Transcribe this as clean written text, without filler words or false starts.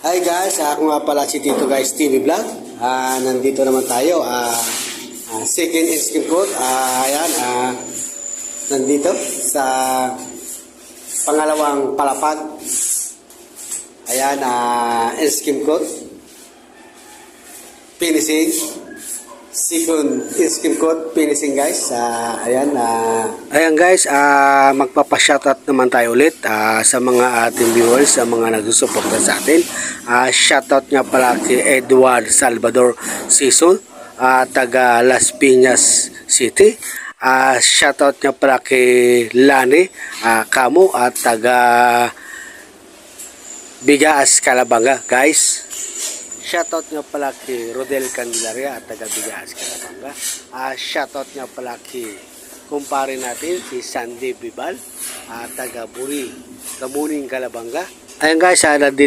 Hi guys, ako nga pala si Tito Guys TV Vlog. Nandito naman tayo. Second ice coat. Nandito sa pangalawang palapag. Ayan, ice coat. Finishing. Second ice coat finishing guys. Ayan guys, magpapa-shoutout naman tayo ulit sa mga ating viewers, sa mga nagsusuporta sa atin. Shoutout nga pala kay Edward Salvador Sison, taga Las Piñas City. Shoutout nga pala kay Lani Kamo at taga Bigaas Calabanga guys. Shoutout nga pala kay Rodel Candelaria at taga Bigaas Calabanga. Shoutout nga pala kay kumpare natin si Sandy Bibal at taga Buri Kamuning Calabanga. Ayan guys, nandito